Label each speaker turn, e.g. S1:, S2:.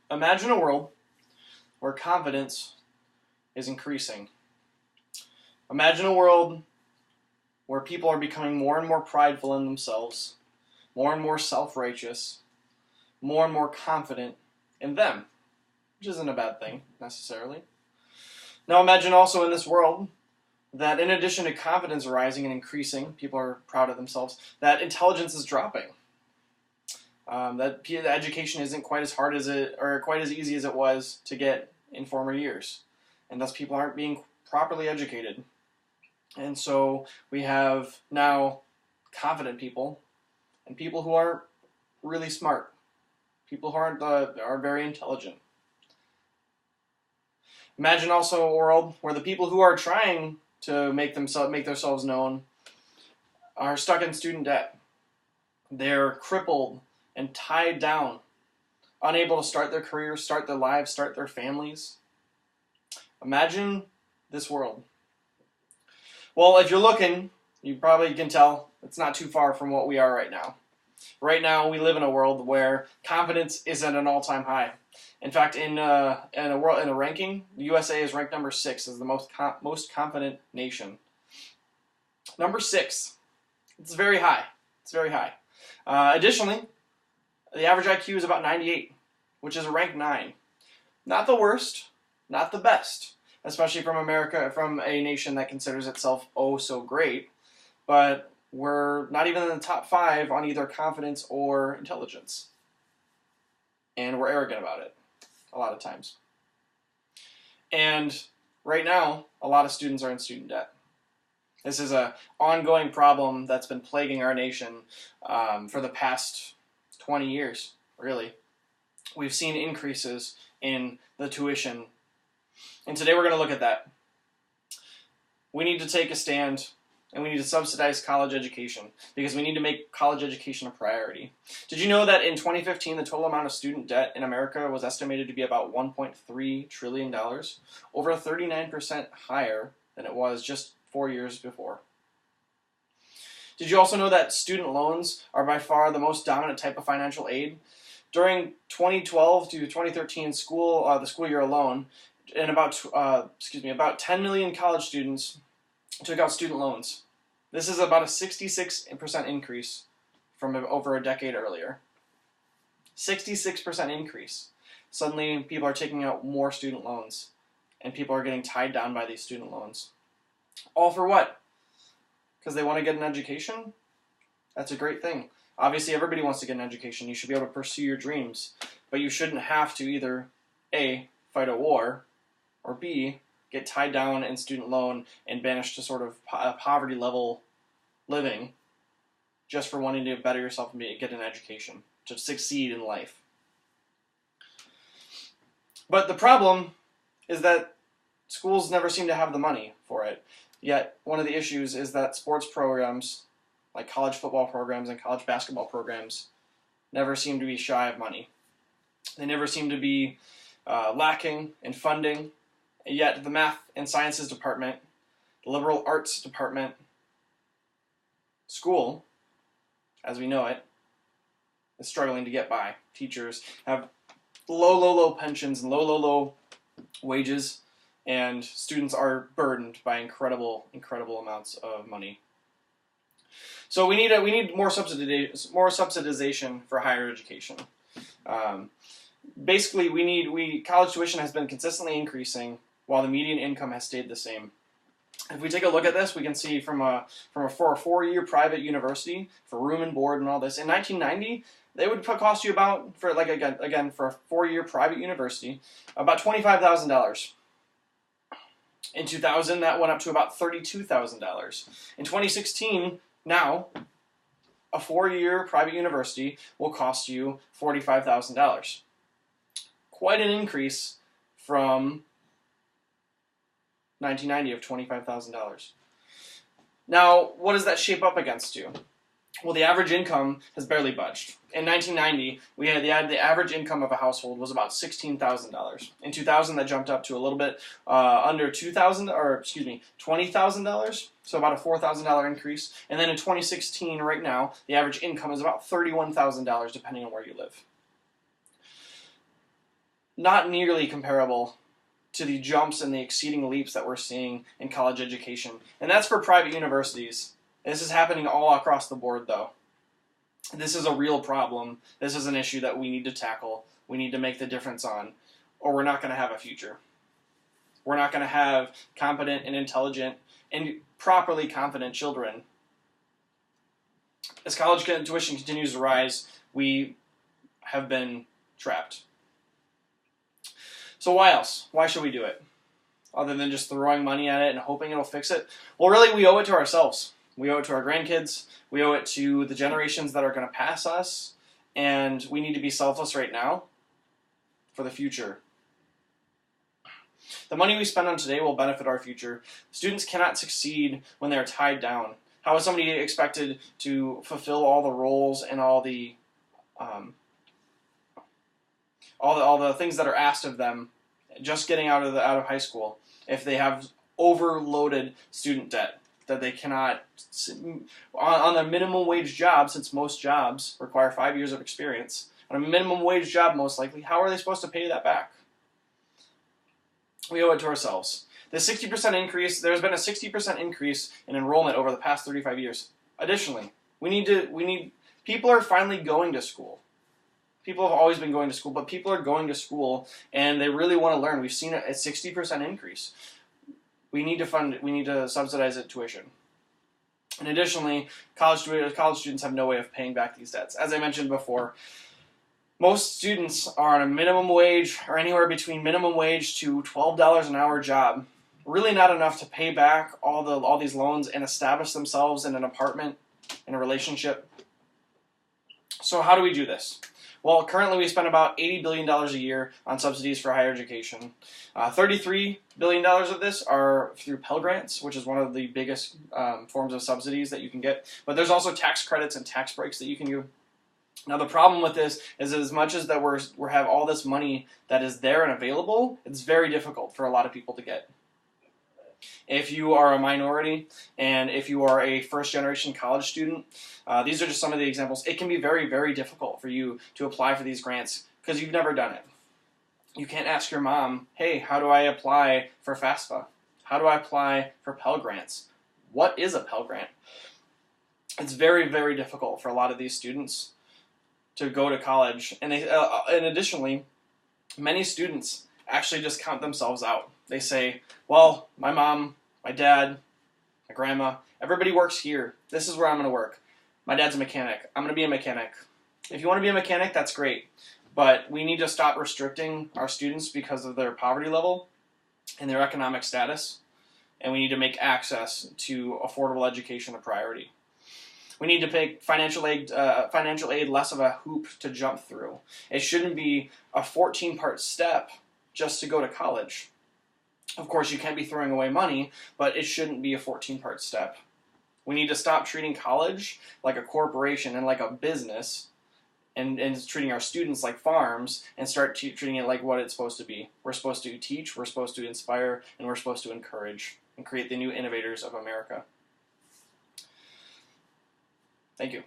S1: Imagine a world where confidence is increasing. Imagine a world where people are becoming more and more prideful in themselves, more and more self-righteous, more and more confident in them, which isn't a bad thing, necessarily. Now imagine also in this world that in addition to confidence rising and increasing, people are proud of themselves, that intelligence is dropping. That education isn't quite as hard as or quite as easy as it was to get in former years. And thus people aren't being properly educated. And so we have now confident people and people who aren't really smart. People who are very intelligent. Imagine also a world where the people who are trying to make themselves known are stuck in student debt. They're crippled and tied down, unable to start their careers, start their lives, start their families. Imagine this world. Well, if you're looking, you probably can tell it's not too far from what we are right now. Right now, we live in a world where confidence is at an all-time high. In fact, in a ranking, the USA is ranked number 6 as the most confident nation. Number 6. It's very high. It's very high. Additionally, the average IQ is about 98, which is a rank 9. Not the worst, not the best, especially from America, from a nation that considers itself oh so great, but we're not even in the top 5 on either confidence or intelligence. And we're arrogant about it a lot of times. And right now, a lot of students are in student debt. This is an ongoing problem that's been plaguing our nation for the past 20 years, really. We've seen increases in the tuition. And today we're going to look at that. We need to take a stand, and we need to subsidize college education because we need to make college education a priority. Did you know that in 2015, the total amount of student debt in America was estimated to be about $1.3 trillion, over 39% higher than it was just 4 years before? Did you also know that student loans are by far the most dominant type of financial aid? During 2012 to 2013 the school year alone, and about 10 million college students took out student loans. This is about a 66% increase from over a decade earlier. 66% increase. Suddenly, people are taking out more student loans, and people are getting tied down by these student loans. All for what? Because they want to get an education? That's a great thing. Obviously, everybody wants to get an education. You should be able to pursue your dreams, but you shouldn't have to either A, fight a war, or B, get tied down in student loan and banished to sort of poverty level living just for wanting to better yourself and get an education, to succeed in life. But the problem is that schools never seem to have the money for it. Yet one of the issues is that sports programs, like college football programs and college basketball programs, never seem to be shy of money. They never seem to be lacking in funding. Yet the math and sciences department, the liberal arts department, school, as we know it, is struggling to get by. Teachers have low pensions and low wages, and students are burdened by incredible amounts of money. So we need more subsidization for higher education. Basically, college tuition has been consistently increasing while the median income has stayed the same. If we take a look at this, we can see for a 4-year private university, for room and board and all this, in 1990, they would cost you about, for a 4-year private university, about $25,000. In 2000, that went up to about $32,000. In 2016, now, a 4-year private university will cost you $45,000. Quite an increase from 1990 of $25,000. Now, what does that shape up against you? Well, the average income has barely budged. In 1990, we had the average income of a household was about $16,000. In 2000, that jumped up to a little bit under $20,000, so about a $4,000 increase. And then in 2016, right now, the average income is about $31,000, depending on where you live. not nearly comparable to the jumps and the exceeding leaps that we're seeing in college education. And that's for private universities. This is happening all across the board, though. This is a real problem. This is an issue that we need to tackle. We need to make the difference on, or we're not going to have a future. We're not going to have competent and intelligent and properly confident children. As college tuition continues to rise, we have been trapped. So why else? Why should we do it? Other than just throwing money at it and hoping it'll fix it? Well, really, we owe it to ourselves. We owe it to our grandkids. We owe it to the generations that are going to pass us. And we need to be selfless right now for the future. The money we spend on today will benefit our future. Students cannot succeed when they're tied down. How is somebody expected to fulfill all the roles and all the things that are asked of them just getting out of high school if they have overloaded student debt that they cannot on a minimum wage job, since most jobs require 5 years of experience, on a minimum wage job most likely, how are they supposed to pay that back? We owe it to ourselves. The 60% increase, there's been a 60% increase in enrollment over the past 35 years. Additionally, people are finally going to school. People have always been going to school, but people are going to school and they really want to learn. We've seen a 60% increase. We need to subsidize the tuition. And additionally, college students have no way of paying back these debts. As I mentioned before, most students are on a minimum wage or anywhere between minimum wage to $12 an hour job. Really not enough to pay back all these loans and establish themselves in an apartment, in a relationship. So how do we do this? Well, currently we spend about $80 billion a year on subsidies for higher education. $33 billion of this are through Pell Grants, which is one of the biggest forms of subsidies that you can get. But there's also tax credits and tax breaks that you can do. Now the problem with this is as much as that we have all this money that is there and available, it's very difficult for a lot of people to get. If you are a minority and if you are a first-generation college student, these are just some of the examples. It can be very, very difficult for you to apply for these grants because you've never done it. You can't ask your mom, hey, how do I apply for FAFSA? How do I apply for Pell Grants? What is a Pell Grant? It's very, very difficult for a lot of these students to go to college. And additionally, many students actually just count themselves out. They say, well, my mom, my dad, my grandma, everybody works here. This is where I'm going to work. My dad's a mechanic. I'm going to be a mechanic. If you want to be a mechanic, that's great. But we need to stop restricting our students because of their poverty level and their economic status. And we need to make access to affordable education a priority. We need to make financial aid less of a hoop to jump through. It shouldn't be a 14-part step just to go to college. Of course, you can't be throwing away money, but it shouldn't be a 14-part step. We need to stop treating college like a corporation and like a business and treating our students like farms and start treating it like what it's supposed to be. We're supposed to teach, we're supposed to inspire, and we're supposed to encourage and create the new innovators of America. Thank you.